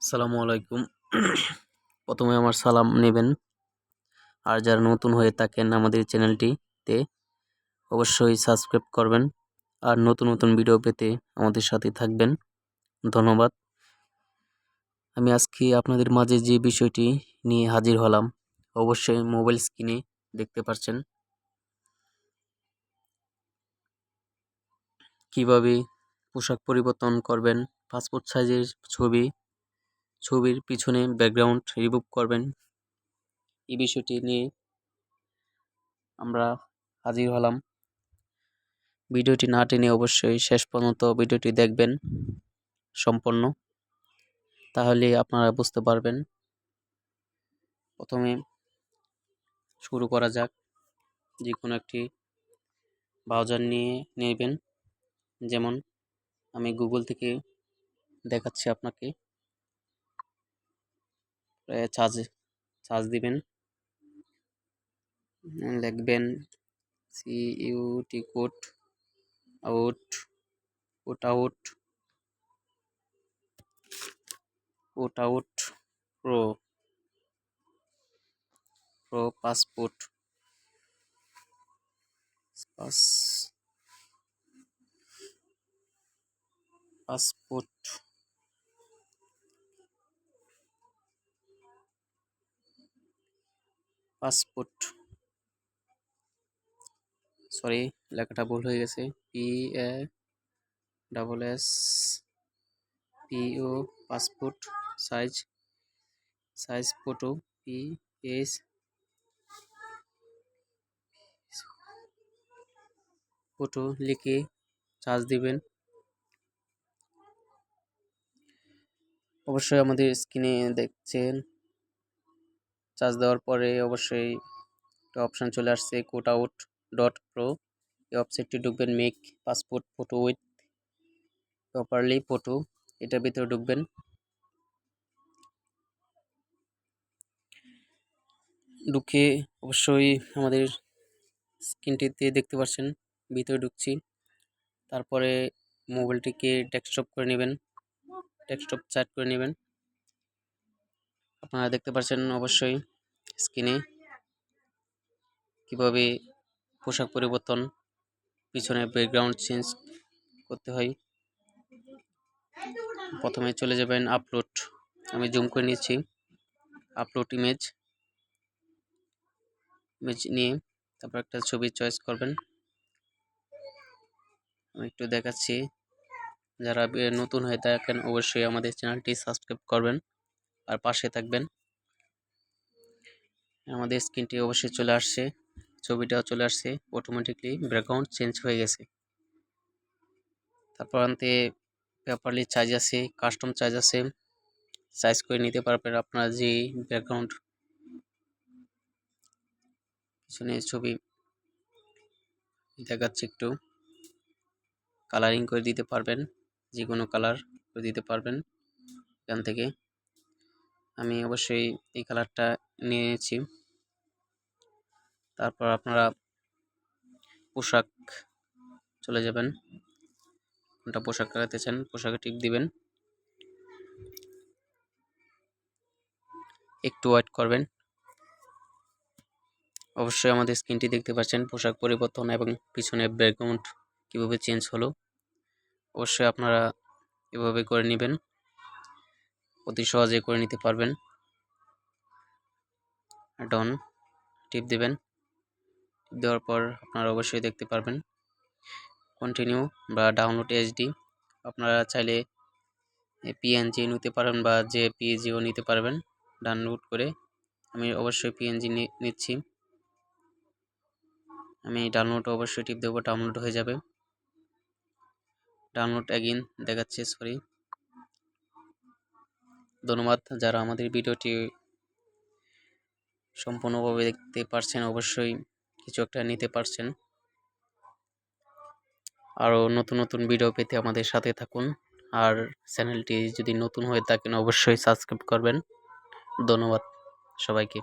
আসসালামু আলাইকুম। প্রথমে আমার সালাম নেবেন। আর যারা নতুন হয়ে থাকেন আমাদের চ্যানেলটিতে অবশ্যই সাবস্ক্রাইব করবেন। আর নতুন নতুন ভিডিও পেতে আমাদের সাথে থাকবেন। ধন্যবাদ। আমি আজকে আপনাদের মাঝে যে বিষয়টি নিয়ে হাজির হলাম, অবশ্যই মোবাইল স্ক্রিনে দেখতে পাচ্ছেন। কিভাবে পোশাক পরিবর্তন করবেন, পাসপোর্ট সাইজের ছবির পিছনে ব্যাকগ্রাউন্ড রিমুভ করবেন, এই বিষয়টি নিয়ে আমরা হাজির হলাম। ভিডিওটি না টেনে অবশ্যই শেষ পর্যন্ত ভিডিওটি দেখবেন সম্পূর্ণ, তাহলে আপনারা বুঝতে পারবেন। প্রথমে শুরু করা যাক। যে কোনো একটি ব্রাউজার নিয়ে নেবেন, যেমন আমি গুগল থেকে দেখাচ্ছি আপনাকে। চার্জ দিবেন, লিখবেন CUET out pro passport passport sorry, লেখাটা ভুল হয়ে গেছে। PASSPO passport size photo PS photo লিখে চার্জ দিবেন। অবশ্যই আমাদের স্ক্রিনে দেখছেন, চার্জ দেওয়ার পরে অবশ্যই একটা অপশান চলে আসছে codeout.pro। এই ওয়েবসাইটটি ঢুকবেন, make passport photo with properly photo, এটার ভিতরে ঢুকবেন। ঢুকে অবশ্যই আমাদের স্ক্রিনটিতে দেখতে পাচ্ছেন, ভিতরে ঢুকছি। তারপরে মোবাইলটিকে ডেস্কটপ করে নেবেন, ডেস্কটপ চ্যাট করে নেবেন। আপনারা দেখতে পাচ্ছেন অবশ্যই স্ক্রিনে কিভাবে পোশাক পরিবর্তন, পিছনে ব্যাকগ্রাউন্ড চেঞ্জ করতে হয়। প্রথমে চলে যাবেন আপলোড, আমি জুম করে নিচ্ছি। আপলোড ইমেজ নিয়ে তারপর একটা ছবি চয়েস করবেন। আমি একটু দেখাচ্ছি, যারা নতুন হয়ে থাকেন অবশ্যই আমাদের চ্যানেলটি সাবস্ক্রাইব করবেন আর পাশে থাকবেন। আমাদের স্ক্রিনটি অবশ্যই চলে আসছে, ছবিটাও চলে আসছে, অটোমেটিকলি ব্যাকগ্রাউন্ড চেঞ্জ হয়ে গেছে। তারপর আনতে পেপারলি চার্জ আছে, কাস্টম চার্জ আছে, সাইজ করে নিতে পারবেন আপনারা যে ব্যাকগ্রাউন্ড পিছনে ছবি দেখাচ্ছে, একটু কালারিং করে দিতে পারবেন, যে কোনো কালার করে দিতে পারবেন এখান থেকে। আমি অবশ্যই এই কালারটা নিয়ে নিয়েছি। তারপর আপনারা পোশাক চলে যাবেন, কোনটা পোশাক লাগাতে চান পোশাকে টিপ দিবেন, একটু ওয়েট করবেন। অবশ্যই আমাদের স্ক্রিনটি দেখতে পাচ্ছেন, পোশাক পরিবর্তন এবং পিছনে ব্যাকগ্রাউন্ড কিভাবে চেঞ্জ হলো। অবশ্যই আপনারা এভাবে করে নেবেন, অতি সহজে করে নিতে পারবেন। ডন টিপ দিবেন, টিপ দেওয়ার পর আপনারা অবশ্যই দেখতে পারবেন কন্টিনিউ বা ডাউনলোড এইচডি। আপনারা চাইলে পিএনজি নিতে পারেন বা জেপিজিও নিতে পারবেন ডাউনলোড করে। আমি অবশ্যই পিএনজি নিচ্ছি। আমি ডাউনলোড অবশ্যই টিপ দেবো, ডাউনলোড হয়ে যাবে। ডাউনলোড অ্যাগেন দেখাচ্ছে, সরি। ধন্যবাদ যারা আমাদের ভিডিওটি সম্পূর্ণভাবে দেখতে পারছেন, অবশ্যই কিছু একটা নিতে পারছেন। আরও নতুন নতুন ভিডিও পেতে আমাদের সাথে থাকুন। আর চ্যানেলটি যদি নতুন হয়ে থাকেন অবশ্যই সাবস্ক্রাইব করবেন। ধন্যবাদ সবাইকে।